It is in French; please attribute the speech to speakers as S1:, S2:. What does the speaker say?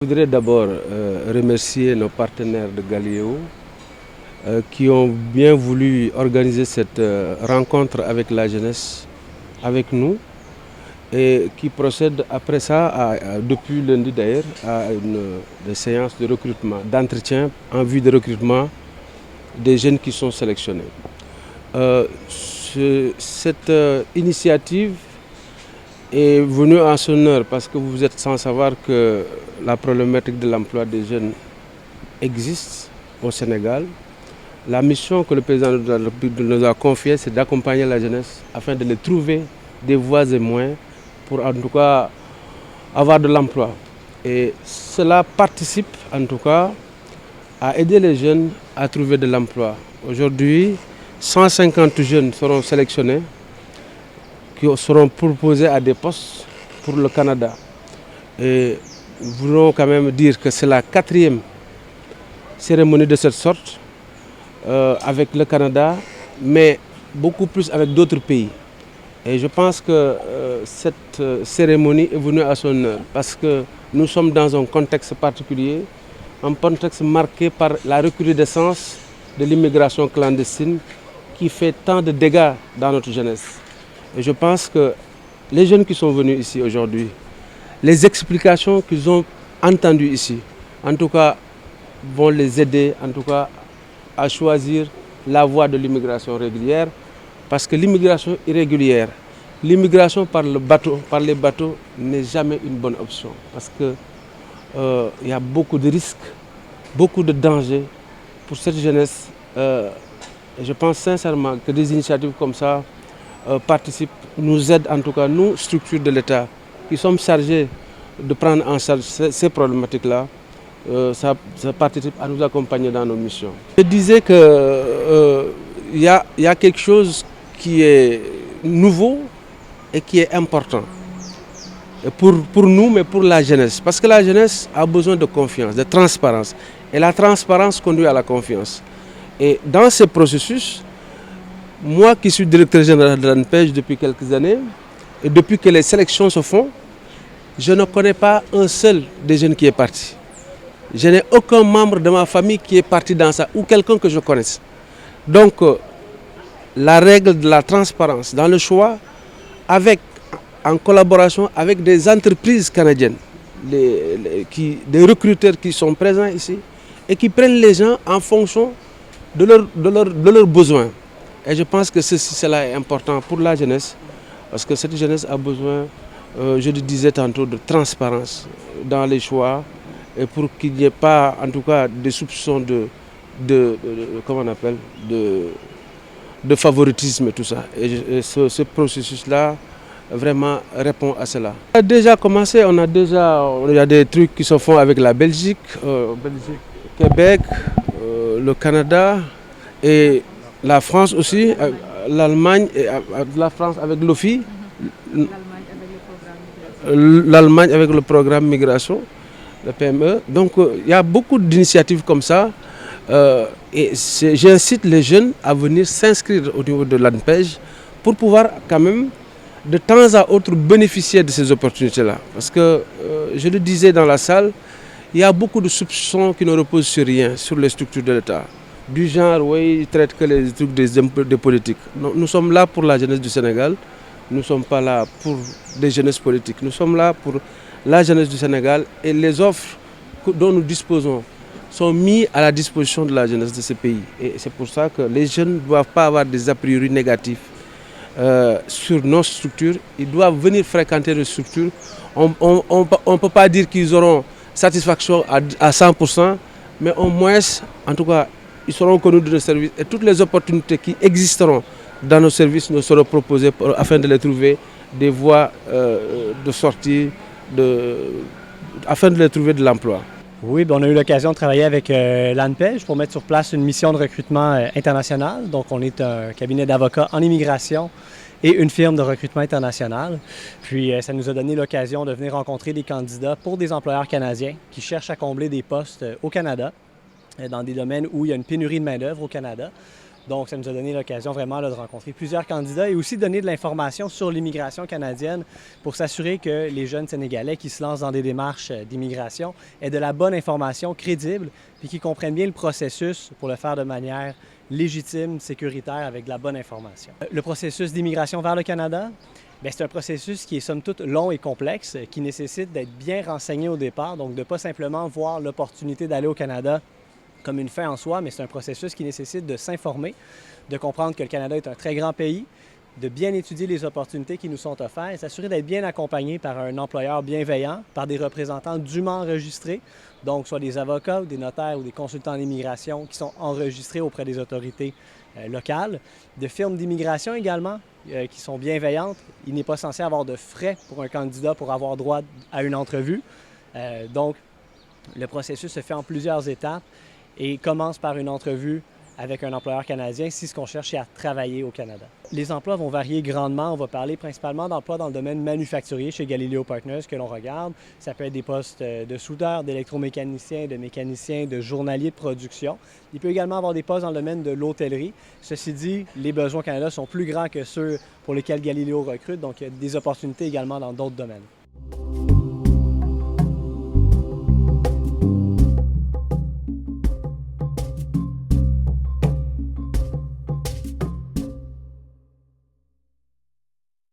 S1: Je voudrais d'abord remercier nos partenaires de Galéo qui ont bien voulu organiser cette rencontre avec la jeunesse, avec nous, et qui procède après ça, depuis lundi d'ailleurs, à des séances de recrutement, d'entretien en vue de recrutement des jeunes qui sont sélectionnés. Cette initiative est venue en son heure parce que vous êtes sans savoir que la problématique de l'emploi des jeunes existe au Sénégal. La mission que le président de la République nous a confiée, c'est d'accompagner la jeunesse afin de les trouver des voies et moyens pour en tout cas avoir de l'emploi. Et cela participe en tout cas à aider les jeunes à trouver de l'emploi. Aujourd'hui, 150 jeunes seront sélectionnés qui seront proposés à des postes pour le Canada. Et nous voulons quand même dire que c'est la 4e cérémonie de cette sorte avec le Canada, mais beaucoup plus avec d'autres pays. Et je pense que cette cérémonie est venue à son heure parce que nous sommes dans un contexte particulier, un contexte marqué par la recrudescence de l'immigration clandestine qui fait tant de dégâts dans notre jeunesse. Et je pense que les jeunes qui sont venus ici aujourd'hui, les explications qu'ils ont entendues ici, en tout cas, vont les aider en tout cas à choisir la voie de l'immigration régulière. Parce que l'immigration irrégulière, l'immigration par les bateaux n'est jamais une bonne option. Parce qu'il y a beaucoup de risques, beaucoup de dangers pour cette jeunesse. Et je pense sincèrement que des initiatives comme ça participent, nous aident en tout cas, nous, structures de l'État, qui sommes chargés de prendre en charge ces problématiques-là, ça participe à nous accompagner dans nos missions. Je disais qu'il y a quelque chose qui est nouveau et qui est important pour nous, mais pour la jeunesse. Parce que la jeunesse a besoin de confiance, de transparence. Et la transparence conduit à la confiance. Et dans ce processus, moi qui suis directeur général de l'ANPEJ depuis quelques années, et depuis que les sélections se font, je ne connais pas un seul des jeunes qui est parti. Je n'ai aucun membre de ma famille qui est parti dans ça, ou quelqu'un que je connaisse. Donc, la règle de la transparence dans le choix, en collaboration avec des entreprises canadiennes, des recruteurs qui sont présents ici, et qui prennent les gens en fonction de leurs besoins. Et je pense que cela est important pour la jeunesse, parce que cette jeunesse a besoin, je le disais tantôt, de transparence dans les choix, et pour qu'il n'y ait pas, en tout cas, des soupçons comment on appelle, de favoritisme et tout ça. Et ce processus-là, vraiment, répond à cela. On a déjà commencé, il y a des trucs qui se font avec la Belgique, Québec, le Canada et la France aussi, l'Allemagne et la France avec l'OFI, l'Allemagne avec le programme migration, le PME. Donc il y a beaucoup d'initiatives comme ça. Et j'incite les jeunes à venir s'inscrire au niveau de l'ANPEJ pour pouvoir quand même de temps à autre bénéficier de ces opportunités-là. Parce que, je le disais dans la salle, il y a beaucoup de soupçons qui ne reposent sur rien, sur les structures de l'État. Du genre, oui, ils traitent que les trucs des politiques. Non, nous sommes là pour la jeunesse du Sénégal. Nous ne sommes pas là pour des jeunesses politiques. Nous sommes là pour la jeunesse du Sénégal et les offres dont nous disposons sont mis à la disposition de la jeunesse de ce pays. Et c'est pour ça que les jeunes ne doivent pas avoir des a priori négatifs sur nos structures. Ils doivent venir fréquenter nos structures. On ne peut pas dire qu'ils auront satisfaction à 100%, mais au moins, en tout cas, ils seront connus de nos services. Et toutes les opportunités qui existeront dans nos services nous seront proposées afin de les trouver des voies de sortie, afin de les trouver de l'emploi.
S2: Oui, on a eu l'occasion de travailler avec l'ANPEJ pour mettre sur place une mission de recrutement international. Donc, on est un cabinet d'avocats en immigration et une firme de recrutement international. Puis, ça nous a donné l'occasion de venir rencontrer des candidats pour des employeurs canadiens qui cherchent à combler des postes au Canada, dans des domaines où il y a une pénurie de main-d'œuvre au Canada. Donc, ça nous a donné l'occasion vraiment là, de rencontrer plusieurs candidats et aussi de donner de l'information sur l'immigration canadienne pour s'assurer que les jeunes Sénégalais qui se lancent dans des démarches d'immigration aient de la bonne information crédible puis qu'ils comprennent bien le processus pour le faire de manière légitime, sécuritaire, avec de la bonne information. Le processus d'immigration vers le Canada, bien, c'est un processus qui est somme toute long et complexe, qui nécessite d'être bien renseigné au départ, donc de ne pas simplement voir l'opportunité d'aller au Canada comme une fin en soi, mais c'est un processus qui nécessite de s'informer, de comprendre que le Canada est un très grand pays, de bien étudier les opportunités qui nous sont offertes et s'assurer d'être bien accompagné par un employeur bienveillant, par des représentants dûment enregistrés, donc soit des avocats, ou des notaires ou des consultants en immigration qui sont enregistrés auprès des autorités locales, de firmes d'immigration également qui sont bienveillantes. Il n'est pas censé avoir de frais pour un candidat pour avoir droit à une entrevue. Donc, le processus se fait en plusieurs étapes et commence par une entrevue avec un employeur canadien si ce qu'on cherche est à travailler au Canada. Les emplois vont varier grandement. On va parler principalement d'emplois dans le domaine manufacturier chez Galileo Partners que l'on regarde. Ça peut être des postes de soudeurs, d'électromécaniciens, de mécaniciens, de journaliers de production. Il peut également avoir des postes dans le domaine de l'hôtellerie. Ceci dit, les besoins au Canada sont plus grands que ceux pour lesquels Galileo recrute, donc il y a des opportunités également dans d'autres domaines.